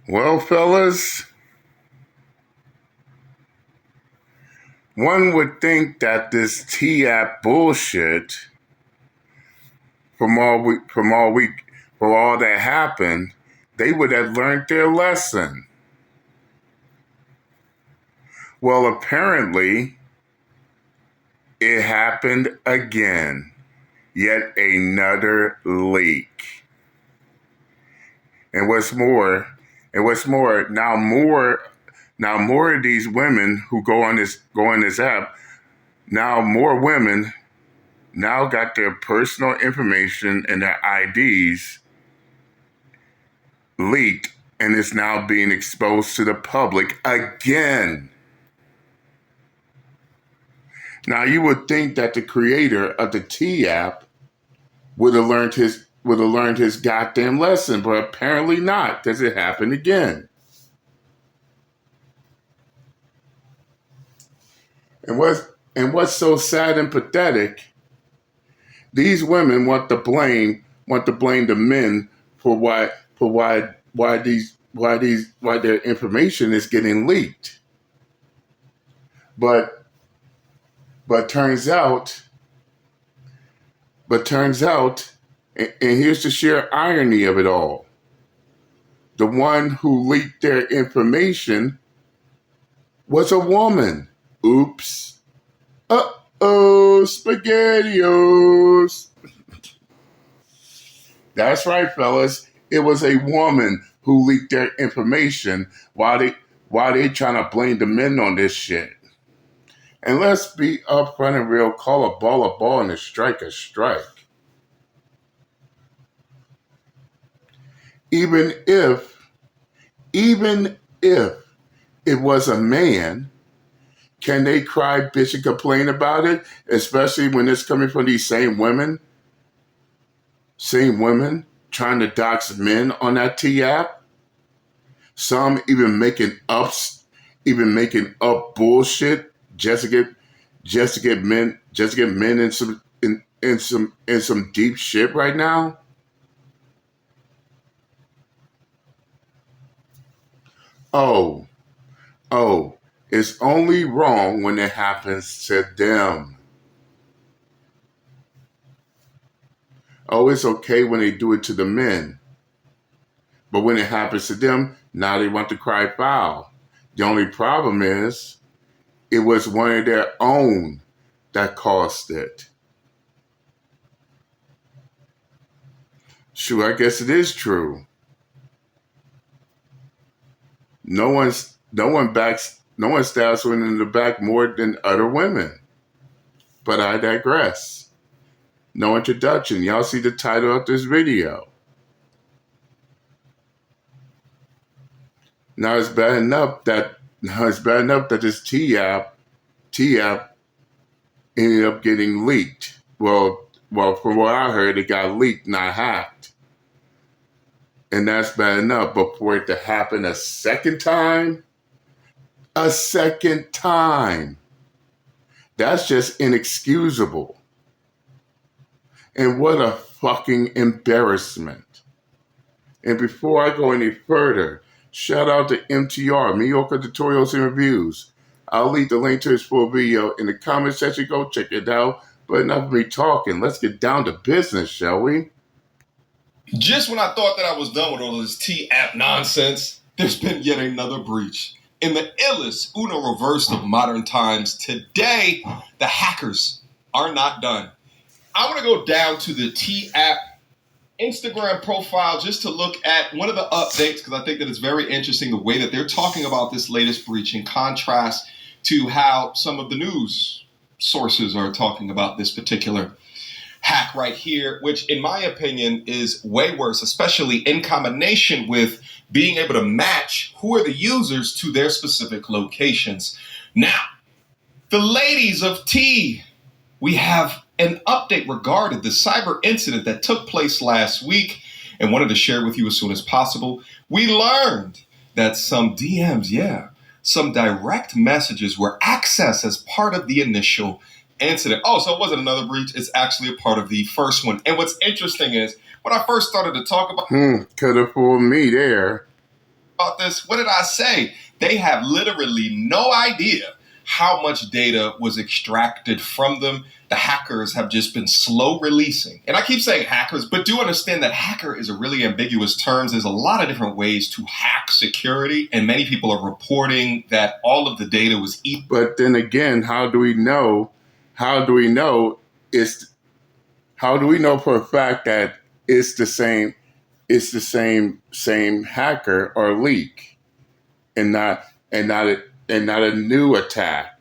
Well, fellas, one would think that this T-app bullshit from all that happened, they would have learned their lesson. Well, apparently, it happened again. Yet another leak. And what's more, now more of these women who go on this app, now more women now got their personal information and their IDs leaked, and it's now being exposed to the public again. Now you would think that the creator of the T app would have learned his goddamn lesson, but apparently not, because it happened again. And what's so sad and pathetic, these women want to blame the men for why their information is getting leaked. But turns out, and here's the sheer irony of it all. The one who leaked their information was a woman. Oops. Uh-oh, SpaghettiOs. That's right, fellas. It was a woman who leaked their information while they trying to blame the men on this shit. And let's be upfront and real, call a ball, and a strike a strike. Even if it was a man, can they cry, bitch, and complain about it? Especially when it's coming from these same women trying to dox men on that T app. Some even making up bullshit just to get men in some deep shit right now. Oh, it's only wrong when it happens to them. Oh, it's okay when they do it to the men. But when it happens to them, now they want to cry foul. The only problem is, it was one of their own that caused it. Sure, I guess it is true. No one stabs women in the back more than other women. But I digress. No introduction. Y'all see the title of this video. Now it's bad enough that this T app ended up getting leaked. Well, from what I heard, it got leaked, not hacked. And that's bad enough. But for it to happen a second time, that's just inexcusable. And what a fucking embarrassment. And before I go any further, shout out to MTR, Mediocre Tutorials and Reviews. I'll leave the link to his full video in the comment section. Go check it out. But enough of me talking. Let's get down to business, shall we? Just when I thought that I was done with all this T-app nonsense, there's been yet another breach. In the illest Uno reverse of modern times, today, the hackers are not done. I want to go down to the T-app Instagram profile just to look at one of the updates, because I think that it's very interesting the way that they're talking about this latest breach in contrast to how some of the news sources are talking about this particular hack right here, which in my opinion is way worse, especially in combination with being able to match who are the users to their specific locations. Now, the ladies of T, we have an update regarding the cyber incident that took place last week and wanted to share with you as soon as possible. We learned that some DMs, some direct messages were accessed as part of the initial incident. Oh, so it wasn't another breach. It's actually a part of the first one. And what's interesting is when I first started to talk about... Could have fooled me there. about this? What did I say? They have literally no idea how much data was extracted from them. The hackers have just been slow releasing. And I keep saying hackers, but do understand that hacker is a really ambiguous term. There's a lot of different ways to hack security, and many people are reporting that all of the data was eaten. But then again, how do we know for a fact that it's the same hacker or leak and not a new attack?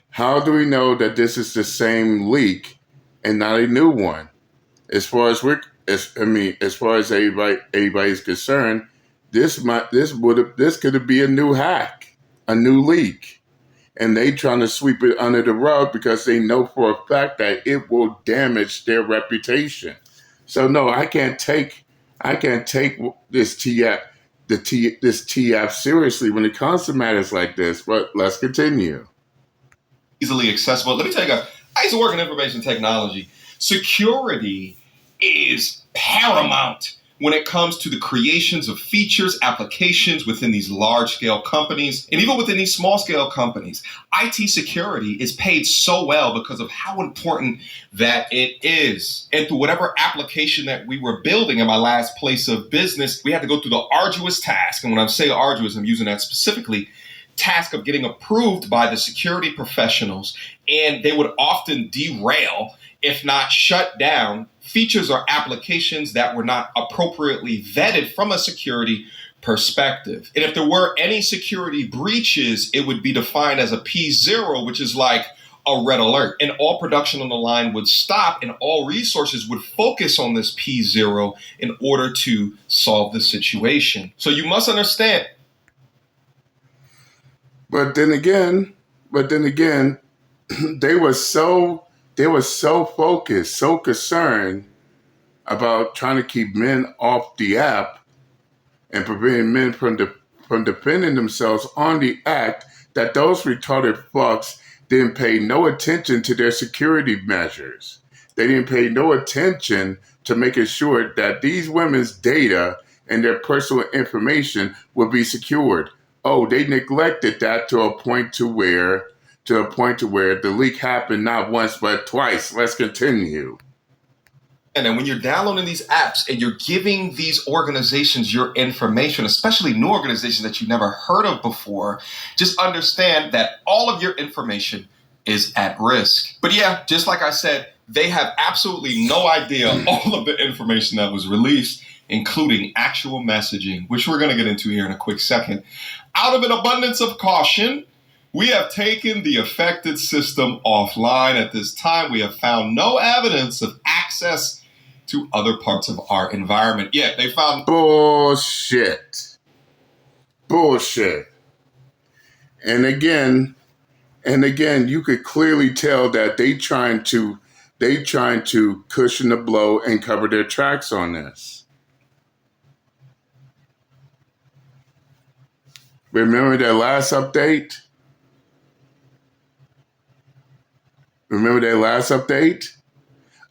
How do we know that this is the same leak and not a new one? As far as everybody's concerned, this could be a new hack, a new leak, and they trying to sweep it under the rug because they know for a fact that it will damage their reputation. So no, I can't take this TF seriously when it comes to matters like this. But let's continue. Easily accessible. Let me tell you guys, I used to work in information technology. Security is paramount when it comes to the creations of features, applications within these large-scale companies, and even within these small-scale companies. IT security is paid so well because of how important that it is. And through whatever application that we were building in my last place of business, we had to go through the arduous task. And when I say arduous, I'm using that specifically, task of getting approved by the security professionals, and they would often derail, if not shut down, features or applications that were not appropriately vetted from a security perspective. And if there were any security breaches, it would be defined as a P0, which is like a red alert, and all production on the line would stop and all resources would focus on this P0 in order to solve the situation. So you must understand. But then again, they were so focused, so concerned about trying to keep men off the app and preventing men from defending themselves on the act that those retarded fucks didn't pay no attention to their security measures. They didn't pay no attention to making sure that these women's data and their personal information would be secured. Oh, they neglected that to a point to where the leak happened not once but twice. Let's continue. And then when you're downloading these apps and you're giving these organizations your information, especially new organizations that you've never heard of before, just understand that all of your information is at risk. But yeah, just like I said, they have absolutely no idea all of the information that was released, including actual messaging, which we're going to get into here in a quick second. Out of an abundance of caution, we have taken the affected system offline. At this time, we have found no evidence of access to other parts of our environment. Yeah, they found bullshit. And again, you could clearly tell that they trying to cushion the blow and cover their tracks on this. Remember that last update?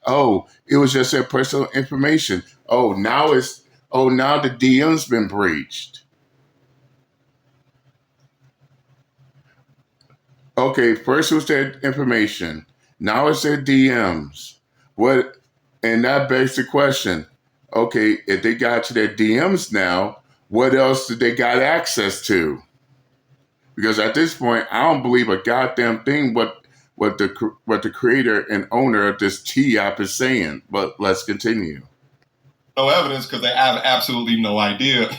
Oh, it was just their personal information. Now the DM's been breached. Okay, first it was their information. Now it's their DMs. What? And that begs the question. Okay, if they got to their DMs now, what else did they got access to? Because at this point, I don't believe a goddamn thing what the creator and owner of this T app is saying. But let's continue. No evidence because they have absolutely no idea.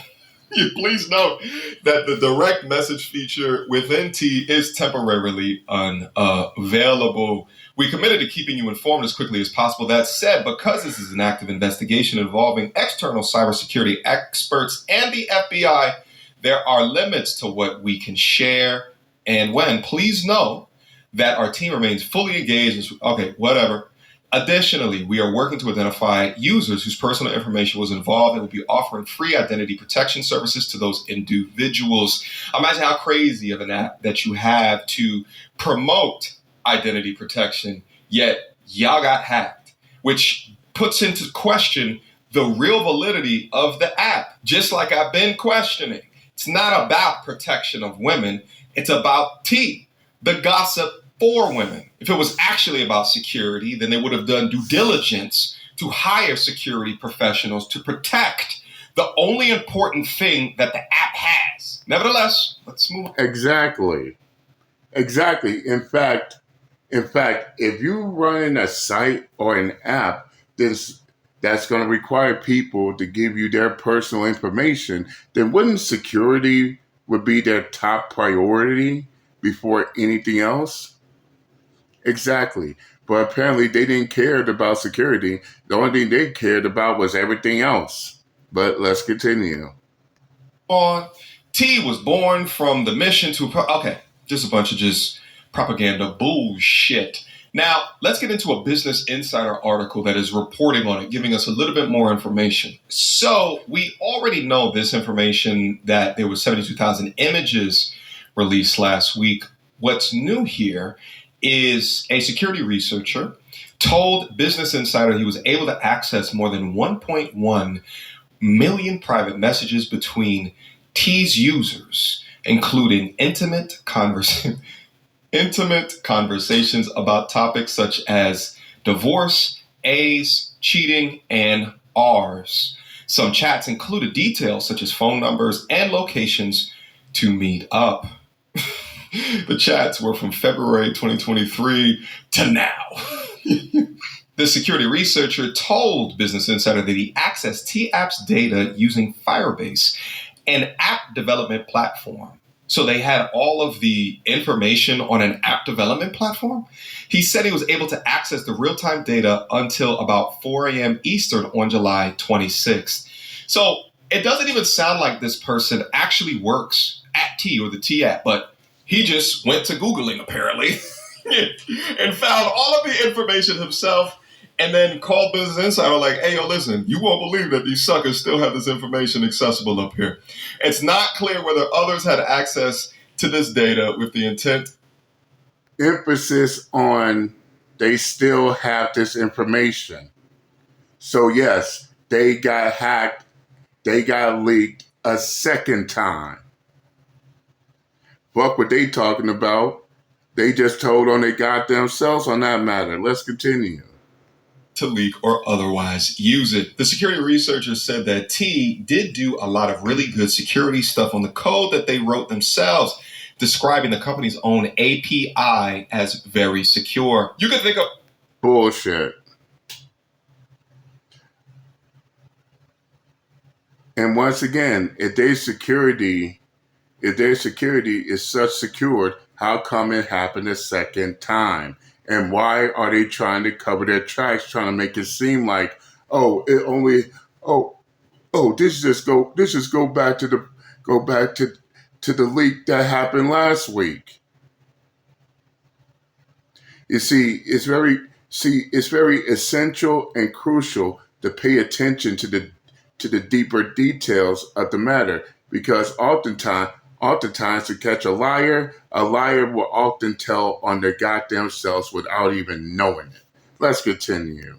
Please note that the direct message feature within T is temporarily unavailable. We committed to keeping you informed as quickly as possible. That said, because this is an active investigation involving external cybersecurity experts and the FBI, there are limits to what we can share and when. Please know that our team remains fully engaged. Okay, whatever. Additionally, we are working to identify users whose personal information was involved and will be offering free identity protection services to those individuals. Imagine how crazy of an app that you have to promote identity protection, yet y'all got hacked, which puts into question the real validity of the app, just like I've been questioning. It's not about protection of women. It's about T, the gossip for women. If it was actually about security, then they would have done due diligence to hire security professionals to protect the only important thing that the app has. Nevertheless, let's move on. Exactly. In fact, if you run in a site or an app, then that's going to require people to give you their personal information, then wouldn't security would be their top priority before anything else? Exactly. But apparently they didn't care about security. The only thing they cared about was everything else. But let's continue. On. T was born from the mission to... Okay, just a bunch of just propaganda bullshit. Now, let's get into a Business Insider article that is reporting on it, giving us a little bit more information. So we already know this information that there was 72,000 images released last week. What's new here is a security researcher told Business Insider he was able to access more than 1.1 million private messages between T's users, including intimate conversations about topics such as divorce, A's, cheating, and R's. Some chats included details such as phone numbers and locations to meet up. The chats were from February 2023 to now. The security researcher told Business Insider that he accessed T-App's data using Firebase, an app development platform. So they had all of the information on an app development platform. He said he was able to access the real-time data until about 4 a.m. Eastern on July 26th. So it doesn't even sound like this person actually works at T or the T app, but he just went to Googling apparently and found all of the information himself and then called Business Insider like, hey, yo, listen, you won't believe that these suckers still have this information accessible up here. It's not clear whether others had access to this data with the intent. Emphasis on they still have this information. So yes, they got hacked, they got leaked a second time. Fuck what they talking about. They just told on their goddamn selves on that matter. Let's continue. To leak or otherwise use it. The security researchers said that T did do a lot of really good security stuff on the code that they wrote themselves, describing the company's own API as very secure. You can think of bullshit. And once again, if their security is such secured, how come it happened a second time? And why are they trying to cover their tracks, trying to make it seem like, this just go back to the leak that happened last week. You see, it's very essential and crucial to pay attention to the deeper details of the matter, because oftentimes to catch a liar will often tell on their goddamn selves without even knowing it. Let's continue.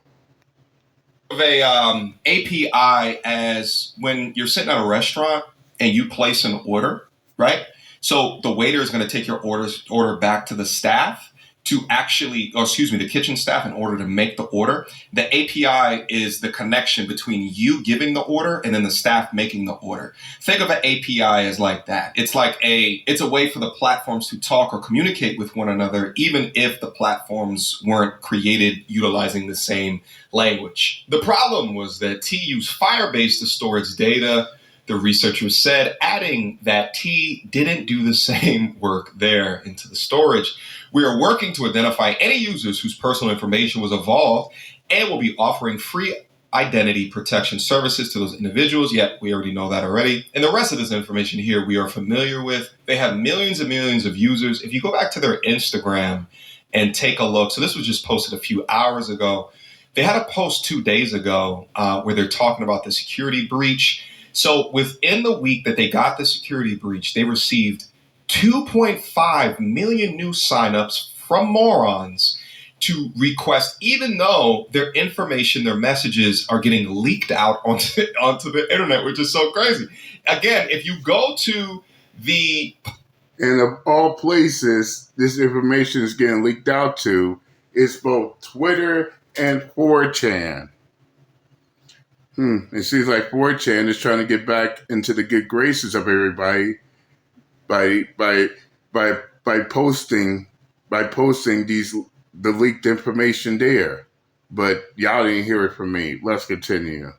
A API as when you're sitting at a restaurant and you place an order, right? So the waiter is going to take your order back to the staff to the kitchen staff in order to make the order. The API is the connection between you giving the order and then the staff making the order. Think of an API as like that. It's a way for the platforms to talk or communicate with one another, even if the platforms weren't created utilizing the same language. The problem was that T used Firebase to store its data. The researchers said, adding that T didn't do the same work there into the storage. We are working to identify any users whose personal information was evolved and will be offering free identity protection services to those individuals. Yet we already know that already. And the rest of this information here we are familiar with. They have millions and millions of users. If you go back to their Instagram and take a look, so this was just posted a few hours ago. They had a post 2 days ago where they're talking about the security breach. So within the week that they got the security breach, they received 2.5 million new signups from morons to request, even though their information, their messages are getting leaked out onto the internet, which is so crazy. Again, if you go to the... And of all places this information is getting leaked out to, it's both Twitter and 4chan. It seems like 4chan is trying to get back into the good graces of everybody by posting the leaked information there. But y'all didn't hear it from me. Let's continue.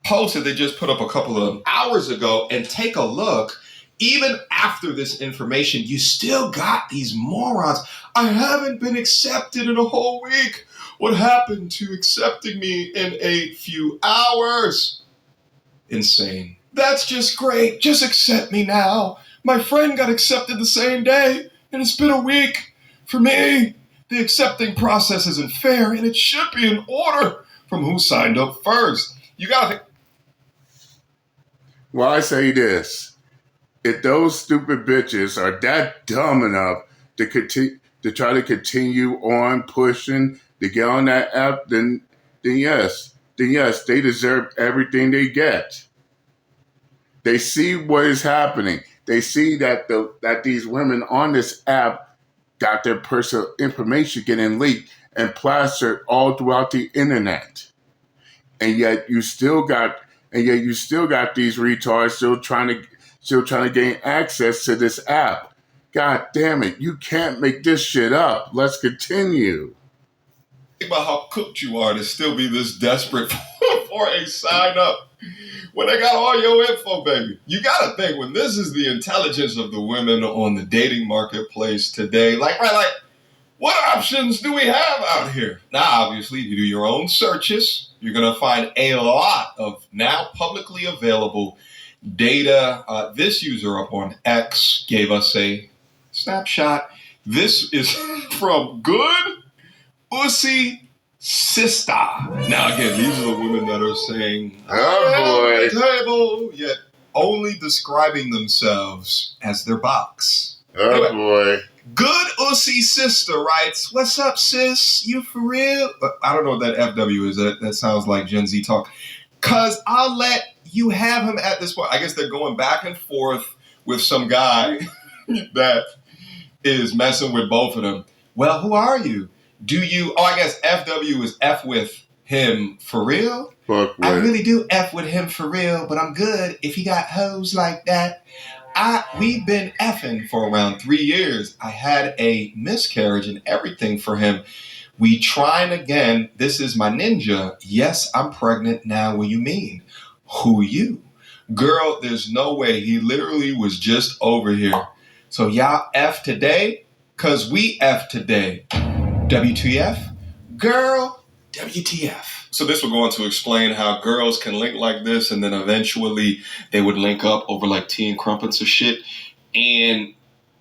Post that they just put up a couple of hours ago, and take a look. Even after this information, you still got these morons. I haven't been accepted in a whole week. What happened to accepting me in a few hours? Insane. That's just great. Just accept me now. My friend got accepted the same day, and it's been a week. For me, the accepting process isn't fair, and it should be in order from who signed up first. You gotta... Well, I say this. If those stupid bitches are that dumb enough to try to continue on pushing to get on that app, then yes, they deserve everything they get. They see what is happening. They see that these women on this app got their personal information getting leaked and plastered all throughout the internet, and yet you still got these retards still trying to gain access to this app. God damn it! You can't make this shit up. Let's continue. Think about how cooked you are to still be this desperate for a sign up when they got all your info, baby. You gotta think, when this is the intelligence of the women on the dating marketplace today, like what options do we have out here? Now, obviously, if you do your own searches, you're gonna find a lot of now publicly available data. This user up on X gave us a snapshot. This is from Good Ussy Sister. Now again, these are the women that are saying, "Oh boy," table, yet only describing themselves as their box. Oh anyway, boy. Good Ussy Sister writes, "What's up, sis? You for real?" I don't know what that FW is. That sounds like Gen Z talk. Cause I'll let you have him at this point. I guess they're going back and forth with some guy that is messing with both of them. Well, who are you? Do you... Oh, I guess FW is F with him for real? Fuck I really do F with him for real, but I'm good if he got hoes like that. We've been effing for around 3 years. I had a miscarriage and everything for him. We trying again. This is my ninja. Yes, I'm pregnant now. What you mean? Who you? Girl, there's no way. He literally was just over here. So y'all F today? Cause we F today. WTF? Girl, WTF. So this will go on to explain how girls can link like this, and then eventually they would link up over like tea and crumpets or shit.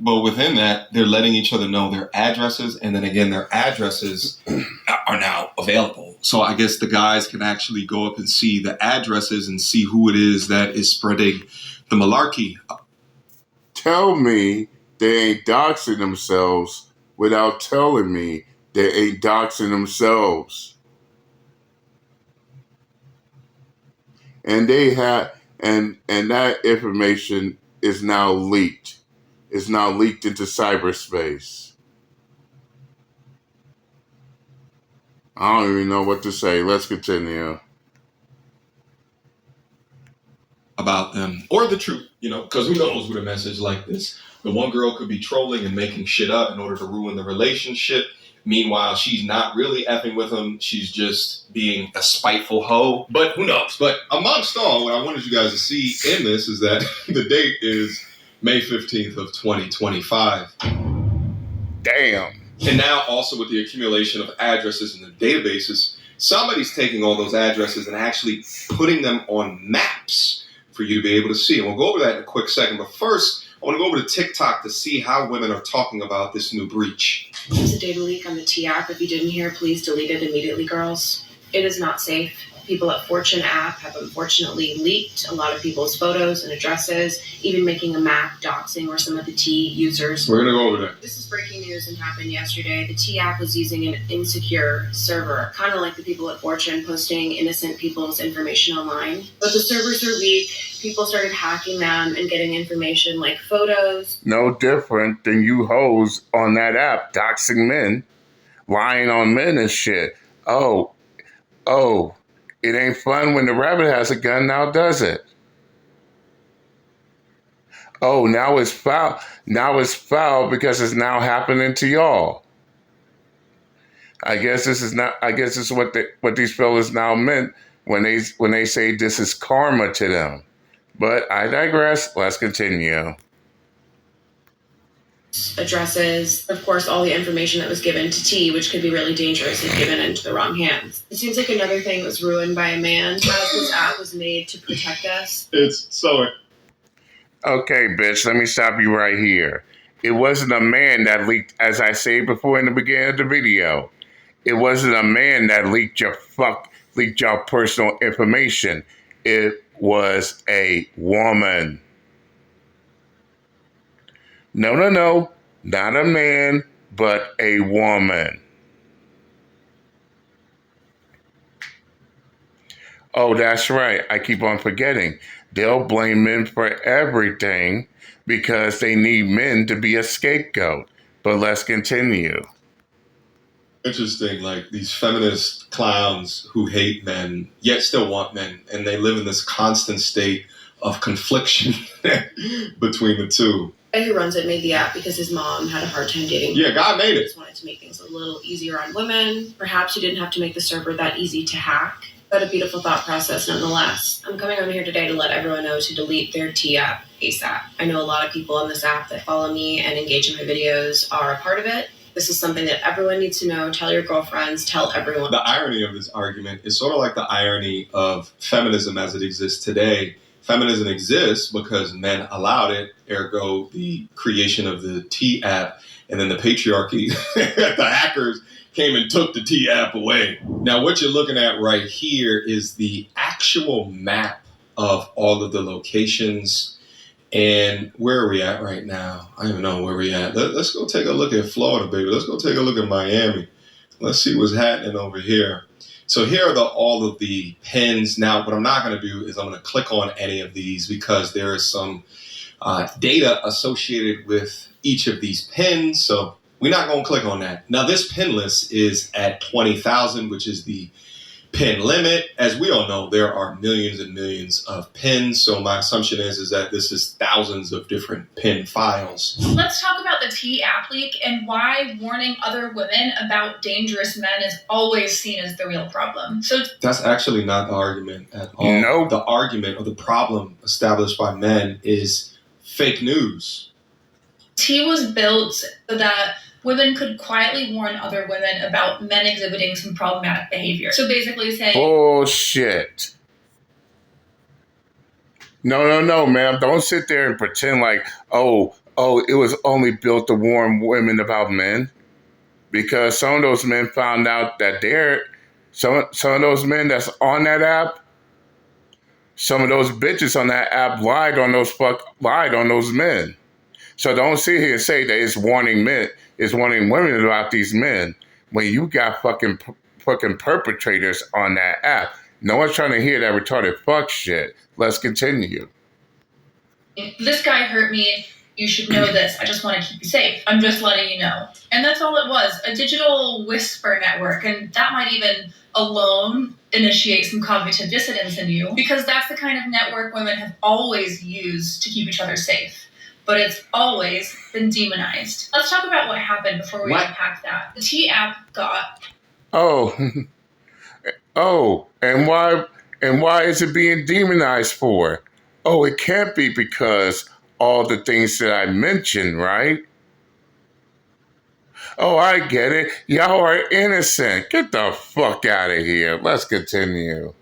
But within that, they're letting each other know their addresses, and then again, their addresses are now available. So I guess the guys can actually go up and see the addresses and see who it is that is spreading the malarkey. Tell me they ain't doxing themselves without telling me they ain't doxing themselves. And they have, and that information is now leaked. It's now leaked into cyberspace. I don't even know what to say. Let's continue. About them, or the truth, because who knows with a message like this. The one girl could be trolling and making shit up in order to ruin the relationship. Meanwhile, she's not really effing with him. She's just being a spiteful hoe. But who knows? But amongst all, what I wanted you guys to see in this is that the date is May 15th of 2025. Damn. And now also with the accumulation of addresses in the databases, somebody's taking all those addresses and actually putting them on maps for you to be able to see. And we'll go over that in a quick second. But first, I want to go over to TikTok to see how women are talking about this new breach. There's a data leak on the T app. If you didn't hear, please delete it immediately, girls. It is not safe. People at Fortune app have unfortunately leaked a lot of people's photos and addresses, even making a map doxing where some of the T users. We're going to go over that. This is breaking news. news and happened yesterday. The T app was using an insecure server, kind of like the people at Fortune posting innocent people's information online. But the servers were weak. People started hacking them and getting information like photos. No different than you hoes on that app doxing men, lying on men and shit. Oh, it ain't fun when the rabbit has a gun now, does it? Oh, now it's foul. Now it's foul because it's now happening to y'all. I guess this is what these fellas now meant when they say this is karma to them. But I digress. Let's continue. Addresses, of course, all the information that was given to T, which could be really dangerous if given into the wrong hands. It seems like another thing was ruined by a man, as this app was made to protect us. It's so... Okay, bitch, let me stop you right here. It wasn't a man that leaked, as I said before in the beginning of the video. It wasn't a man that leaked your personal information. It was a woman. No, not a man, but a woman. Oh, that's right. I keep on forgetting. They'll blame men for everything because they need men to be a scapegoat. But let's continue. Interesting, like these feminist clowns who hate men, yet still want men, and they live in this constant state of confliction between the two. The guy who runs it made the app because his mom had a hard time dating. Yeah, God made it. He just wanted to make things a little easier on women. Perhaps he didn't have to make the server that easy to hack. But a beautiful thought process nonetheless. I'm coming on here today to let everyone know to delete their T app ASAP. I know a lot of people on this app that follow me and engage in my videos are a part of it. This is something that everyone needs to know. Tell your girlfriends, tell everyone. The irony of this argument is sort of like the irony of feminism as it exists today. Feminism exists because men allowed it, ergo the creation of the T app, and then the patriarchy, the hackers, came and took the T app away. Now, what you're looking at right here is the actual map of all of the locations. And where are we at right now? I don't even know where we're at. Let's go take a look at Florida, baby. Let's go take a look at Miami. Let's see what's happening over here. So here are all of the pins. Now, what I'm not going to do is I'm going to click on any of these because there is some data associated with each of these pins. So we're not going to click on that. Now, this pin list is at 20,000, which is the pin limit. As we all know, there are millions and millions of pins. So my assumption is that this is thousands of different pin files. Let's talk about the T app leak and why warning other women about dangerous men is always seen as the real problem. So that's actually not the argument at all. No. The argument or the problem established by men is fake news. T was built so that women could quietly warn other women about men exhibiting some problematic behavior. So basically saying... Bullshit. No, ma'am. Don't sit there and pretend like, oh, it was only built to warn women about men. Because some of those men found out that some of those men that's on that app, some of those bitches on that app lied on those men. So don't sit here and say that it's warning women about these men when you got fucking perpetrators on that app. No one's trying to hear that retarded fuck shit. Let's continue. This guy hurt me. You should know this. I just want to keep you safe. I'm just letting you know. And that's all it was, a digital whisper network. And that might even alone initiate some cognitive dissonance in you, because that's the kind of network women have always used to keep each other safe. But it's always been demonized. Let's talk about what happened before we unpack that. The T app got... And why is it being demonized for? Oh, it can't be because all the things that I mentioned, right? Oh, I get it. Y'all are innocent. Get the fuck out of here. Let's continue.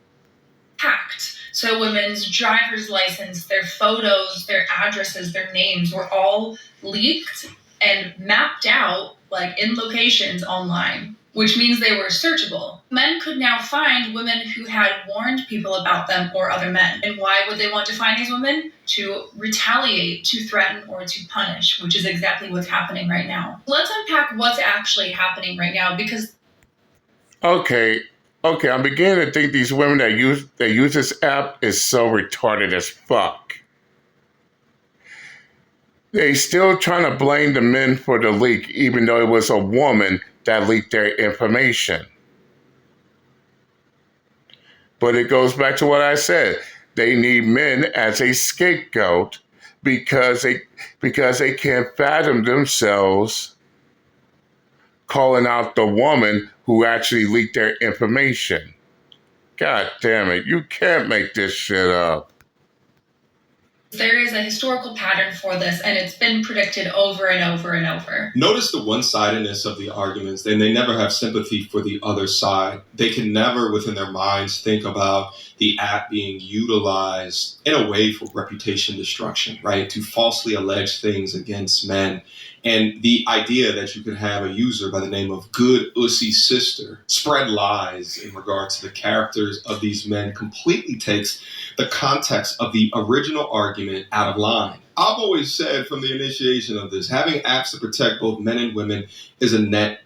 Hacked. So women's driver's license, their photos, their addresses, their names were all leaked and mapped out, like in locations online. which means they were searchable. Men could now find women who had warned people about them or other men. And why would they want to find these women? To retaliate, to threaten, or to punish, which is exactly what's happening right now. Let's unpack what's actually happening right now, because Okay, I'm beginning to think these women that use this app is so retarded as fuck. They still trying to blame the men for the leak, even though it was a woman that leaked their information. But it goes back to what I said. They need men as a scapegoat because they can't fathom themselves calling out the woman who actually leaked their information. God damn it, you can't make this shit up. there is a historical pattern for this, and it's been predicted over and over and over. Notice the one-sidedness of the arguments, and they never have sympathy for the other side. They can never, within their minds, think about the app being utilized in a way for reputation destruction, right? To falsely allege things against men. And the idea that you can have a user by the name of Good Ussy Sister spread lies in regards to the characters of these men completely takes the context of the original argument out of line. I've always said from the initiation of this, having apps to protect both men and women is a net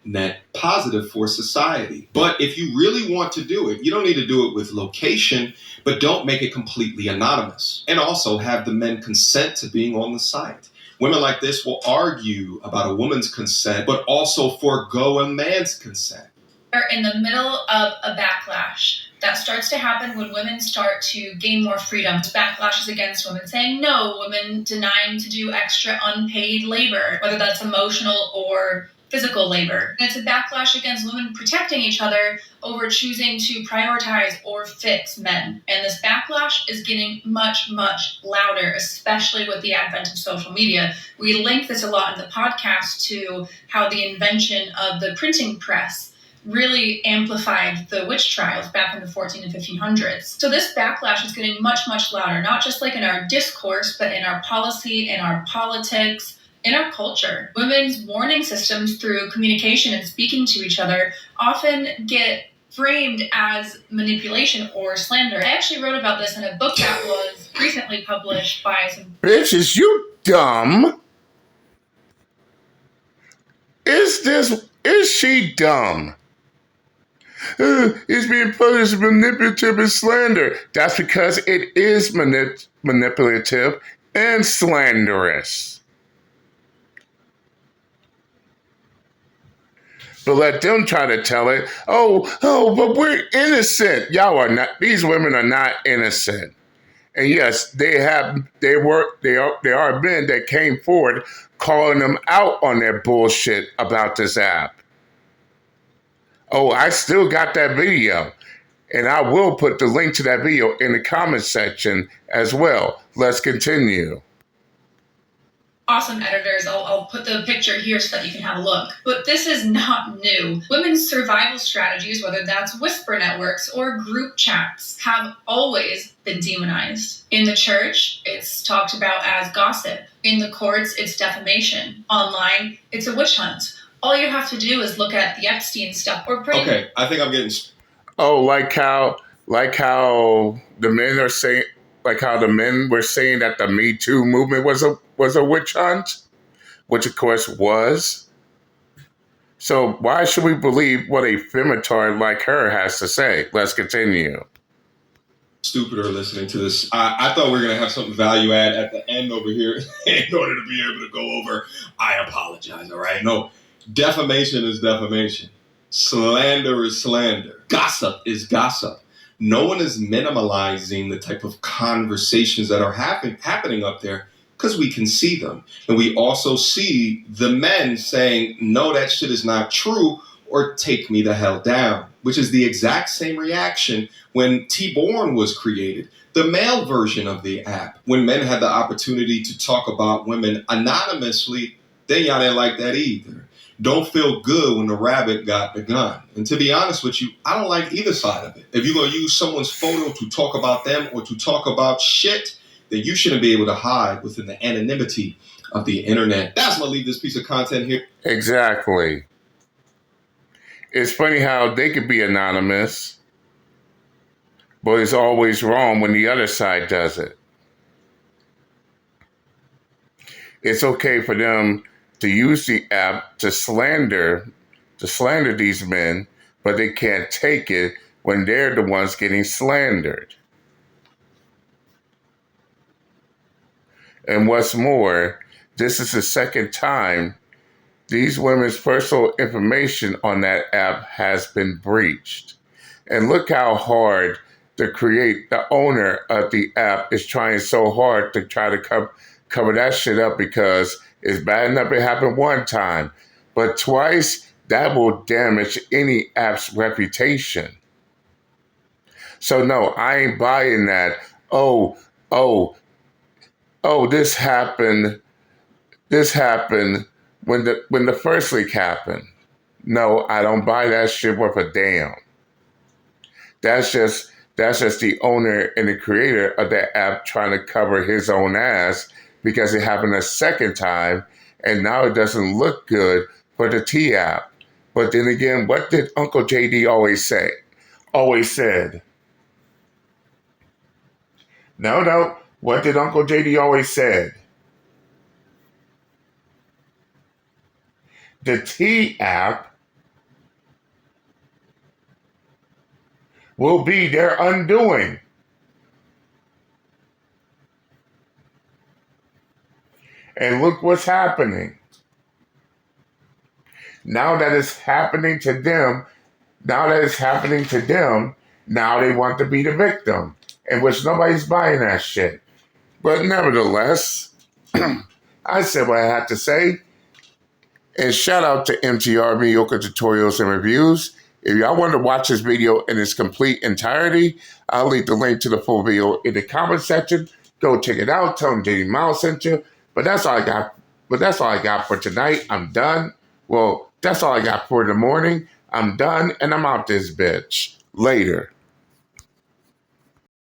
positive for society. But if you really want to do it, you don't need to do it with location, but don't make it completely anonymous. And also have the men consent to being on the site. Women like this will argue about a woman's consent, but also forego a man's consent. We're in the middle of a backlash that starts to happen when women start to gain more freedom. Backlashes against women saying no, women denying to do extra unpaid labor, whether that's emotional or physical labor. And it's a backlash against women protecting each other over choosing to prioritize or fix men. And this backlash is getting much, much louder, especially with the advent of social media. We link this a lot in the podcast to how the invention of the printing press really amplified the witch trials back in the 14 and 1500s. So this backlash is getting much, much louder, not just like in our discourse, but in our policy, in our politics, in our culture. Women's warning systems through communication and speaking to each other often get framed as manipulation or slander. I actually wrote about this in a book that was recently published by some... Bitch, is you dumb? Is she dumb? It's being put as manipulative and slander. That's because it is manipulative and slanderous. But let them try to tell it, but we're innocent. Y'all are not, these women are not innocent. And yes, they are men that came forward calling them out on their bullshit about this app. Oh, I still got that video. And I will put the link to that video in the comment section as well. Let's continue. Awesome editors. I'll put the picture here so that you can have a look. But this is not new. Women's survival strategies, whether that's whisper networks or group chats, have always been demonized. In the church, it's talked about as gossip. In the courts, it's defamation. Online, it's a witch hunt. All you have to do is look at the Epstein stuff. Okay, I think I'm getting... Oh, like how the men are saying, like how the men were saying that the Me Too movement was a witch hunt, which of course was. So why should we believe what a femitard like her has to say? Let's continue. Stupider listening to this. I thought we were going to have something value add at the end over here in order to be able to go over. I apologize, all right? No, defamation is defamation. Slander is slander. Gossip is gossip. No one is minimalizing the type of conversations that are happening up there because we can see them. And we also see the men saying, no, that shit is not true, or take me the hell down, which is the exact same reaction when T-Born was created, the male version of the app. When men had the opportunity to talk about women anonymously, then y'all didn't like that either. Don't feel good when the rabbit got the gun. And to be honest with you, I don't like either side of it. If you're going to use someone's photo to talk about them or to talk about shit, then you shouldn't be able to hide within the anonymity of the internet. That's going to leave this piece of content here. Exactly. It's funny how they could be anonymous, but it's always wrong when the other side does it. It's okay for them to use the app to slander these men, but they can't take it when they're the ones getting slandered. And what's more, this is the second time these women's personal information on that app has been breached. And look how hard the owner of the app is trying so hard to try to cover that shit up, because it's bad enough it happened one time, but twice, that will damage any app's reputation. So no, I ain't buying that. Oh, this happened when the first leak happened. No, I don't buy that shit worth a damn. That's just the owner and the creator of that app trying to cover his own ass because it happened a second time, and now it doesn't look good for the T app. But then again, what did Uncle JD always say? Always said. No. What did Uncle JD always said? The T app will be their undoing. And look what's happening. Now that it's happening to them, now they want to be the victim, in which nobody's buying that shit. But nevertheless, I said what I had to say. And shout out to MTR, Mediocre Tutorials and Reviews. If y'all want to watch this video in its complete entirety, I'll leave the link to the full video in the comment section. Go check it out. Tell them JD Miles sent you. But that's all I got for tonight. I'm done. Well, that's all I got for the morning. I'm done, and I'm out this bitch. Later.